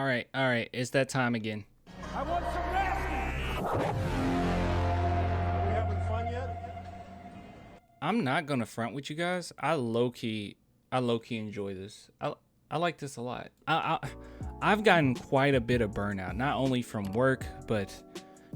All right. It's that time again. I want some nasty. Are we having fun yet? I'm not gonna front with you guys. I low key enjoy this. I like this a lot. I've gotten quite a bit of burnout, not only from work, but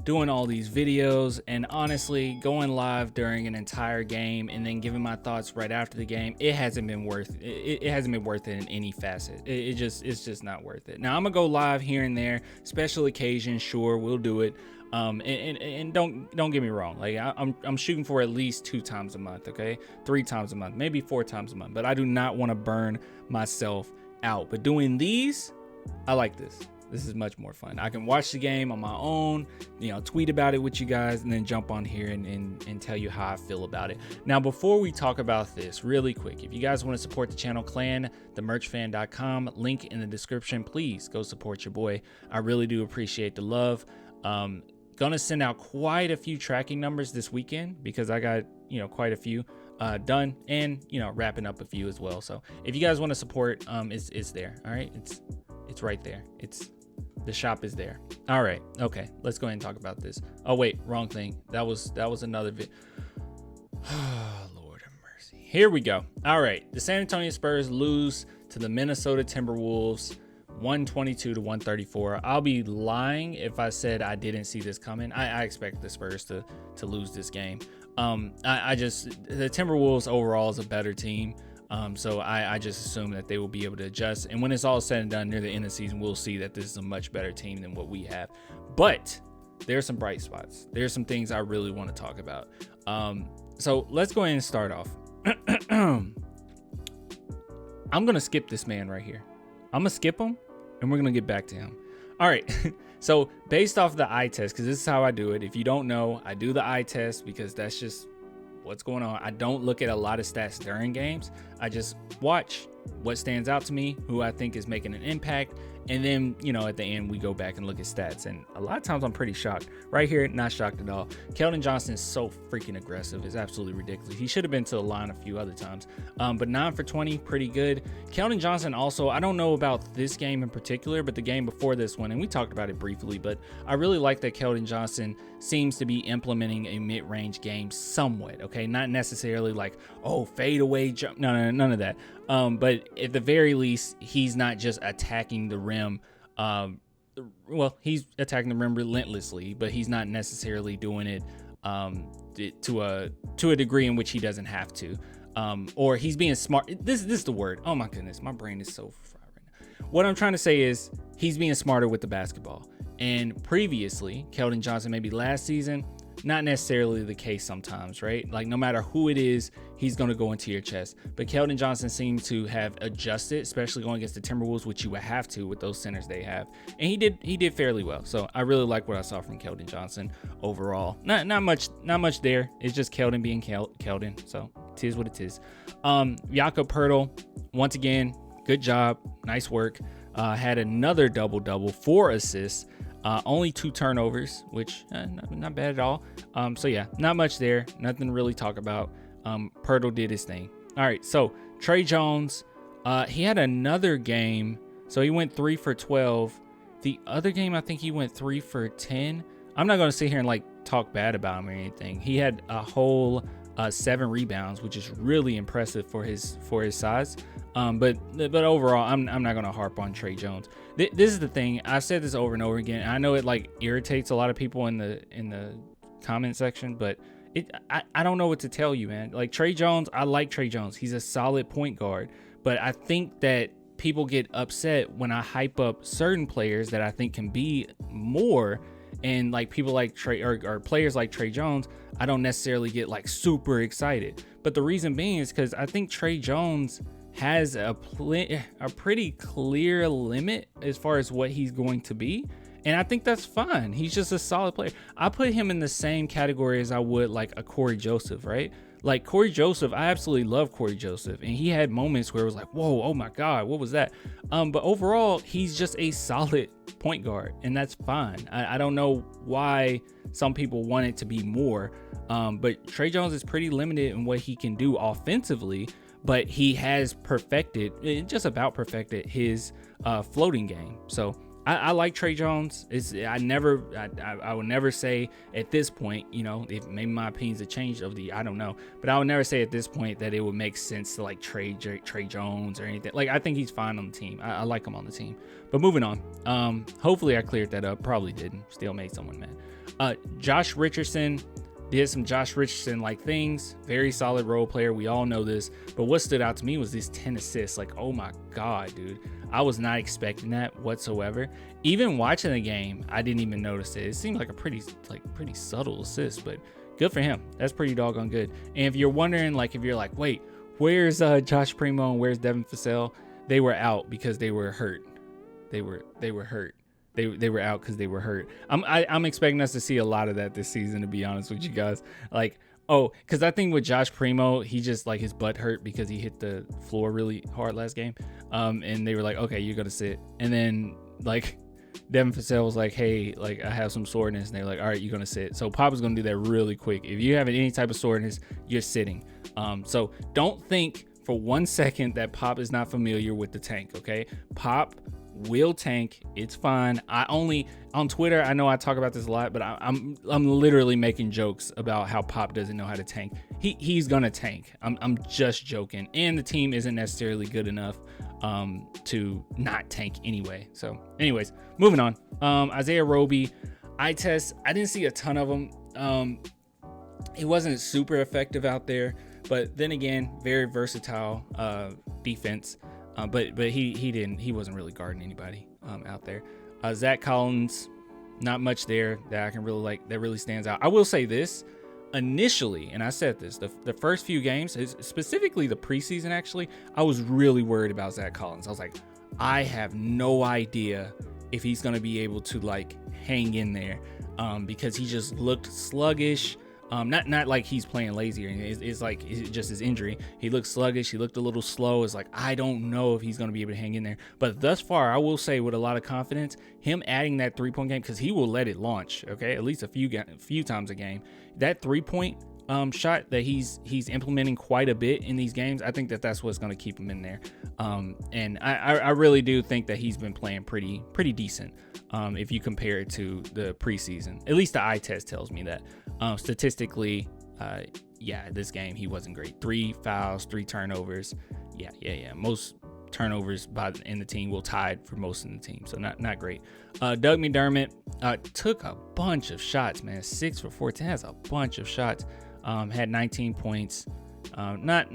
doing all these videos and honestly going live during an entire game and then giving my thoughts right after the game. It hasn't been worth it. It hasn't been worth it in any facet. It's just not worth it. Now I'm gonna go live here and there, special occasions, sure, we'll do it. And don't get me wrong, like I'm shooting for at least 2 times a month, okay, 3 times a month, maybe 4 times a month, but I do not want to burn myself out. But doing these, I like this. This is much more fun. I can watch the game on my own, tweet about it with you guys, and then jump on here and tell you how I feel about it. Now, before we talk about this, really quick, if you guys want to support the channel, clanthemerchfan.com, link in the description. Please go support your boy. I really do appreciate the love. Gonna send out quite a few tracking numbers this weekend because I got, quite a few done, and, wrapping up a few as well. So if you guys want to support, it's there. All right. It's right there. The shop is there. All right. Okay. Let's go ahead and talk about this. Oh, wait, wrong thing. That was another vid. Oh, Lord have mercy. Here we go. All right. The San Antonio Spurs lose to the Minnesota Timberwolves 122-134. I'll be lying if I said I didn't see this coming. I expect the Spurs to lose this game. The Timberwolves overall is a better team. So I just assume that they will be able to adjust. And when it's all said and done near the end of the season, we'll see that this is a much better team than what we have. But there's some bright spots. There's some things I really want to talk about. So let's go ahead and start off. I'm going to skip this man right here. I'm going to skip him and we're going to get back to him. All right. So based off the eye test, because this is how I do it. If you don't know, I do the eye test because that's just what's going on. I don't look at a lot of stats during games. I just watch what stands out to me, who I think is making an impact, and then at the end we go back and look at stats, and a lot of times I'm pretty shocked. Right here, not shocked at all. Keldon Johnson is so freaking aggressive. It's absolutely ridiculous. He should have been to the line a few other times, but 9 for 20, pretty good. Keldon Johnson also, I don't know about this game in particular, but the game before this one, and we talked about it briefly, but I really like that Keldon Johnson seems to be implementing a mid-range game somewhat, okay? Not necessarily like, oh, fade away jump, no, none of that. But at the very least, he's not just attacking the rim. Well, he's attacking the rim relentlessly, but he's not necessarily doing it to a degree in which he doesn't have to. Or he's being smart. This is the word. Oh my goodness, my brain is so fried right now. What I'm trying to say is he's being smarter with the basketball. And previously, Keldon Johnson, maybe last season, not necessarily the case sometimes, right? Like no matter who it is, he's going to go into your chest. But Keldon Johnson seems to have adjusted, especially going against the Timberwolves, which you would have to with those centers they have. And he did fairly well. So I really like what I saw from Keldon Johnson overall. Not much there. It's just Keldon being Keldon. So it is what it is. Jakob Poeltl, once again, good job, nice work. Had another double-double, 4 assists. Only 2 turnovers, which not bad at all. So yeah, not much there. Nothing to really talk about. Poeltl did his thing. All right, so Trey Jones, he had another game. So he went 3 for 12. The other game, I think he went 3 for 10. I'm not going to sit here and like talk bad about him or anything. He had a whole 7 rebounds, which is really impressive for his size. But overall, I'm not going to harp on Trey Jones. This is the thing. I've said this over and over again. I know it like irritates a lot of people in the comment section, but I don't know what to tell you, man. Like Trey Jones, I like Trey Jones. He's a solid point guard, but I think that people get upset when I hype up certain players that I think can be more. And like people like Trey or players like Trey Jones, I don't necessarily get like super excited. But the reason being is because I think Trey Jones has a pretty clear limit as far as what he's going to be. And I think that's fine. He's just a solid player. I put him in the same category as I would like a Corey Joseph, right? Like Corey Joseph, I absolutely love Corey Joseph. And he had moments where it was like, whoa, oh my God, what was that? But overall, he's just a solid point guard, and that's fine. I don't know why some people want it to be more. But Trey Jones is pretty limited in what he can do offensively, but he has just about perfected his floating game. So I like Trey Jones. I would never say at this point, if maybe my opinions have changed I don't know, but I would never say at this point that it would make sense to like trade Trey Jones or anything. Like, I think he's fine on the team. I like him on the team. But moving on. Hopefully I cleared that up. Probably didn't. Still made someone mad. Josh Richardson did some Josh Richardson like things. Very solid role player. We all know this. But what stood out to me was these 10 assists. Like, oh my God, dude. I was not expecting that whatsoever. Even watching the game, I didn't even notice it. It seemed like a pretty subtle assist, but good for him. That's pretty doggone good. And if you're wondering, like, if you're like, wait, where's Josh Primo and where's Devin Vassell? They were out because they were hurt. They were hurt. They were out because they were hurt. I'm expecting us to see a lot of that this season, to be honest with you guys. Like, because I think with Josh Primo, he just like his butt hurt because he hit the floor really hard last game. And they were like, okay, you're gonna sit. And then like Devin Vassell was like, hey, like I have some soreness, and they're like, all right, you're gonna sit. So Pop is gonna do that really quick. If you have any type of soreness, you're sitting. So don't think for 1 second that Pop is not familiar with the tank. Okay, Pop will tank. It's fine. I only on Twitter, I know I talk about this a lot, but I'm literally making jokes about how Pop doesn't know how to tank. He's gonna tank. I'm just joking, and the team isn't necessarily good enough to not tank anyway. So anyways, moving on. Isaiah Roby, eye test, I didn't see a ton of them. It wasn't super effective out there, but then again, very versatile defense. But he wasn't really guarding anybody out there. Zach Collins, not much there that I can really like, that really stands out. I will say this initially, and I said this, the first few games, specifically the preseason, actually, I was really worried about Zach Collins. I was like, I have no idea if he's going to be able to like hang in there because he just looked sluggish. Not like he's playing lazy or anything. It's like it's just his injury. He looked sluggish. He looked a little slow. It's like, I don't know if he's going to be able to hang in there. But thus far, I will say with a lot of confidence, him adding that 3-point game, because he will let it launch, okay, at least a few times a game. That 3-point shot that he's implementing quite a bit in these games, I think that's what's going to keep him in there. And I really do think that he's been playing pretty decent if you compare it to the preseason. At least the eye test tells me that. Statistically, this game he wasn't great. 3 fouls, 3 turnovers. Yeah. Most turnovers in the team will tied for most in the team, so not great. Doug McDermott took a bunch of shots, man. 6 for 14. That's a bunch of shots. Had 19 points. Not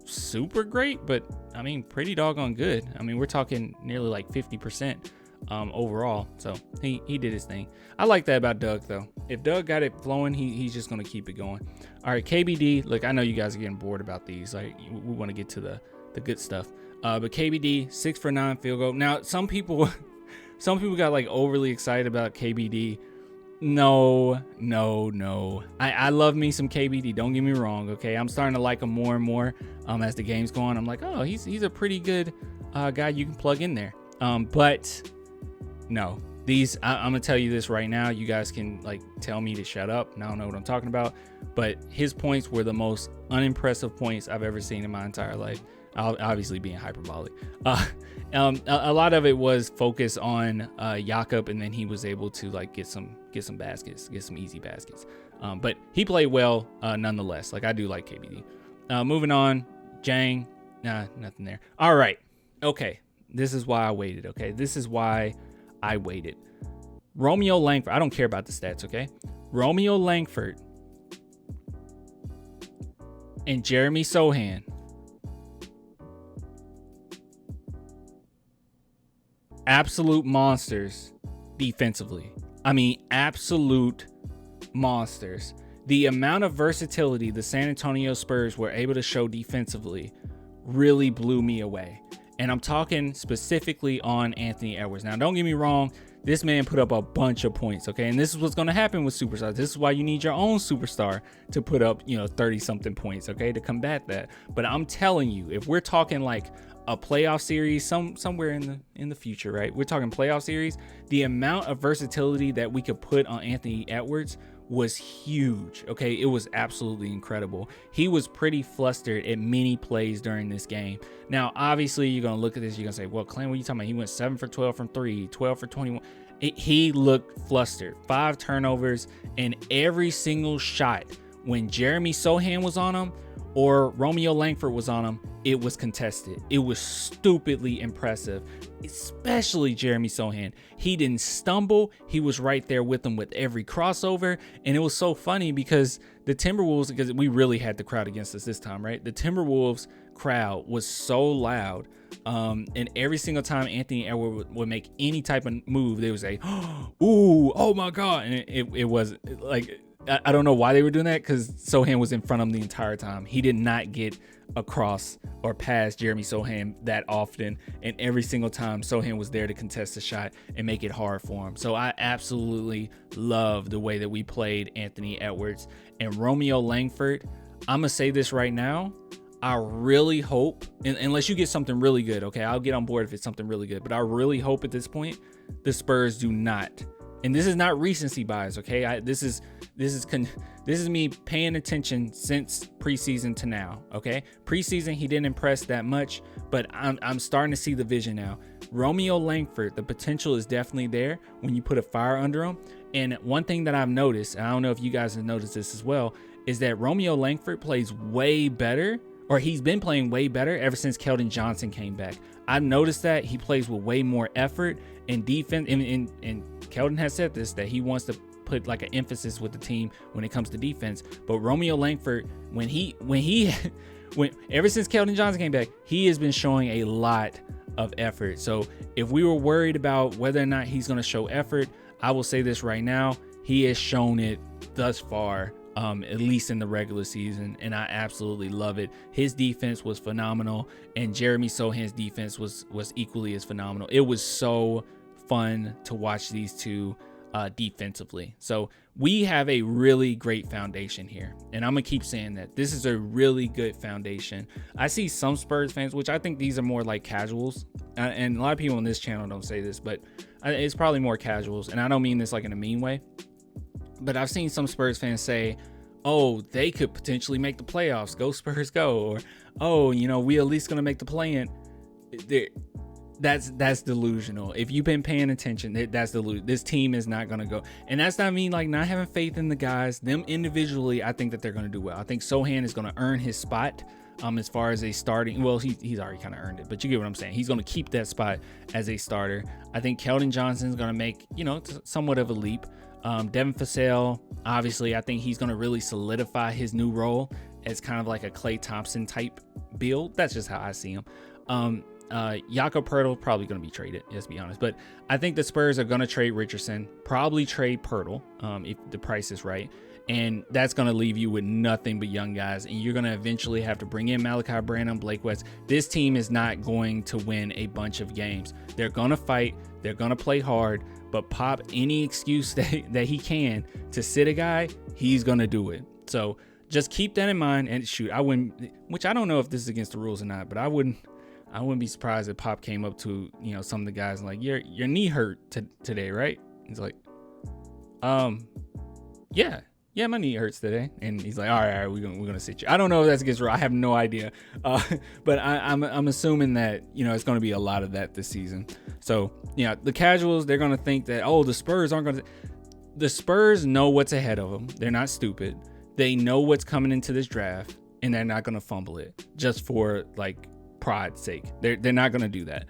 super great, but I mean pretty doggone good. I mean, we're talking nearly like 50% overall. So he did his thing. I like that about Doug though. If Doug got it flowing, he's just gonna keep it going. All right, KBD. Look, I know you guys are getting bored about these. Like, we want to get to the good stuff. But KBD 6 for 9 field goal. Now some people got like overly excited about KBD. No. I love me some KBD. Don't get me wrong. Okay, I'm starting to like him more and more as the game's going. I'm like, oh, he's a pretty good guy you can plug in there. But no, I'm gonna tell you this right now. You guys can like tell me to shut up. I don't know what I'm talking about. But his points were the most unimpressive points I've ever seen in my entire life. Obviously being hyperbolic. A lot of it was focused on Jakob, and then he was able to like get some baskets, get some easy baskets. But he played well nonetheless. Like, I do like KBD. Moving on, Jang, nothing there. All right, okay. This is why I waited. Okay, this is why I waited. Romeo Langford. I don't care about the stats. Okay, Romeo Langford and Jeremy Sochan. Absolute monsters defensively. I mean, absolute monsters. The amount of versatility the San Antonio Spurs were able to show defensively really blew me away. And I'm talking specifically on Anthony Edwards. Now, don't get me wrong. This man put up a bunch of points, okay? And this is what's going to happen with superstars. This is why you need your own superstar to put up, 30-something points, okay, to combat that. But I'm telling you, if we're talking like a playoff series somewhere in the future, right? We're talking playoff series. The amount of versatility that we could put on Anthony Edwards was huge. Okay, it was absolutely incredible. He was pretty flustered at many plays during this game. Now, obviously, you're gonna look at this, you're gonna say, well, Clem, what are you talking about? He went 7 for 12 from 3, 12 for 21. He looked flustered. 5 turnovers, and every single shot when Jeremy Sochan was on him or Romeo Langford was on him, it was contested. It was stupidly impressive, especially Jeremy Sochan. He didn't stumble. He was right there with them with every crossover. And it was so funny because the Timberwolves, because we really had the crowd against us this time, right? The Timberwolves crowd was so loud. And every single time Anthony Edwards would make any type of move, they would say, ooh, oh my God. And it was like, I don't know why they were doing that, because Sochan was in front of him the entire time. He did not get across or past Jeremy Sochan that often, and every single time Sochan was there to contest the shot and make it hard for him. So I absolutely love the way that we played Anthony Edwards. And Romeo Langford, I'm gonna say this right now, I really hope, unless you get something really good, okay, I'll get on board if it's something really good, but I really hope at this point the Spurs do not, and this is not recency bias, okay, this is me paying attention since preseason to now, okay? Preseason, he didn't impress that much, but I'm starting to see the vision now. Romeo Langford, the potential is definitely there when you put a fire under him. And one thing that I've noticed, and I don't know if you guys have noticed this as well, is that Romeo Langford plays way better, or he's been playing way better ever since Keldon Johnson came back. I've noticed that he plays with way more effort and defense, and Keldon has said this, that he wants to put like an emphasis with the team when it comes to defense. But Romeo Langford, when ever since Keldon Johnson came back, he has been showing a lot of effort. So if we were worried about whether or not he's going to show effort, I will say this right now, he has shown it thus far, at least in the regular season, and I absolutely love it. His defense was phenomenal, and Jeremy Sochan's defense was equally as phenomenal. It was so fun to watch these two defensively. So we have a really great foundation here, and I'm gonna keep saying that this is a really good foundation. I see some Spurs fans, which I think these are more like casuals, and a lot of people on this channel don't say this, but it's probably more casuals, and I don't mean this like in a mean way, but I've seen some Spurs fans say, oh, they could potentially make the playoffs, go Spurs go, or oh, we at least gonna make the play-in. That's delusional. If you've been paying attention, that's delusional. This team is not gonna go, and that's not me like not having faith in the guys. Them individually, I think that they're gonna do well. I think Sochan is gonna earn his spot. As far as a starting, well, he's already kind of earned it, but you get what I'm saying. He's gonna keep that spot as a starter. I think Keldon Johnson's gonna make somewhat of a leap. Devin Vassell, obviously, I think he's going to really solidify his new role as kind of like a Klay Thompson type build. That's just how I see him. Jakob Poeltl probably going to be traded, let's be honest. But I think the Spurs are going to trade Richardson, probably trade Poeltl if the price is right. And that's going to leave you with nothing but young guys. And you're going to eventually have to bring in Malachi Branham, Blake West. This team is not going to win a bunch of games. They're going to fight. They're going to play hard. But Pop, any excuse that he can to sit a guy, he's going to do it. So just keep that in mind. And shoot, I wouldn't, which I don't know if this is against the rules or not, but I wouldn't be surprised if Pop came up to, some of the guys and like, your knee hurt today, right? He's like, yeah, my knee hurts today. And he's like, all right, we're gonna sit you. I don't know if that's against the rule. I have no idea. But I'm assuming that, it's going to be a lot of that this season. So, the casuals, they're going to think that, oh, the Spurs aren't going to. The Spurs know what's ahead of them. They're not stupid. They know what's coming into this draft, and they're not going to fumble it just for like pride's sake. They're not going to do that.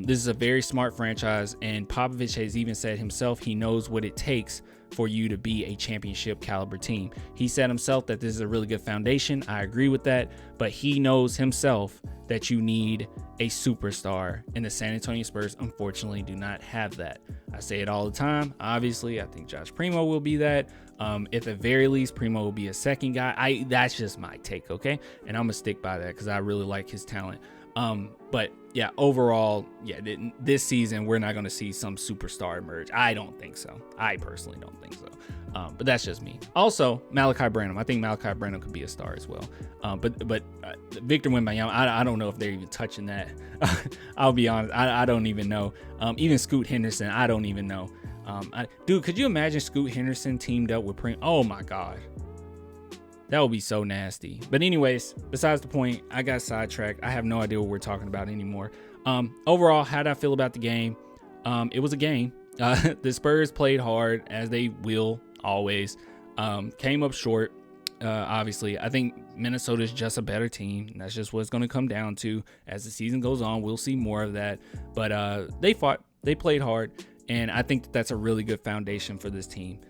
This is a very smart franchise, and Popovich has even said himself he knows what it takes for you to be a championship caliber team. He said himself that this is a really good foundation. I agree with that, but he knows himself that you need a superstar, and the San Antonio Spurs unfortunately do not have that. I say it all the time. Obviously, I think Josh Primo will be that. At the very least, Primo will be a second guy. That's just my take, okay? And I'm gonna stick by that because I really like his talent. But yeah, overall, this season we're not going to see some superstar emerge. I don't think so. I personally don't think so. But that's just me. Also, Malachi Branham. I think Malachi Branham could be a star as well. But Victor Wembanyama, I don't know if they're even touching that. I'll be honest. I don't even know. Even Scoot Henderson, I don't even know. Dude, could you imagine Scoot Henderson teamed up with Preem? Oh my God. That would be so nasty. But anyways, besides the point, I got sidetracked. I have no idea what we're talking about anymore. Overall, how did I feel about the game? It was a game. The Spurs played hard, as they will always. Came up short. Obviously, I think Minnesota's just a better team. That's just what it's going to come down to. As the season goes on, we'll see more of that. But they fought. They played hard. And I think that's a really good foundation for this team.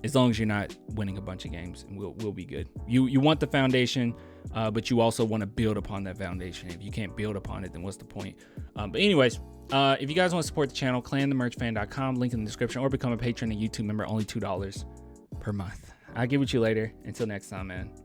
As long as you're not winning a bunch of games, and we'll be good. You want the foundation, but you also want to build upon that foundation. If you can't build upon it, then what's the point? But anyways, if you guys want to support the channel, clanthemerchfan.com, link in the description, or become a patron and YouTube member, only $2 per month. I'll get with you later. Until next time, man.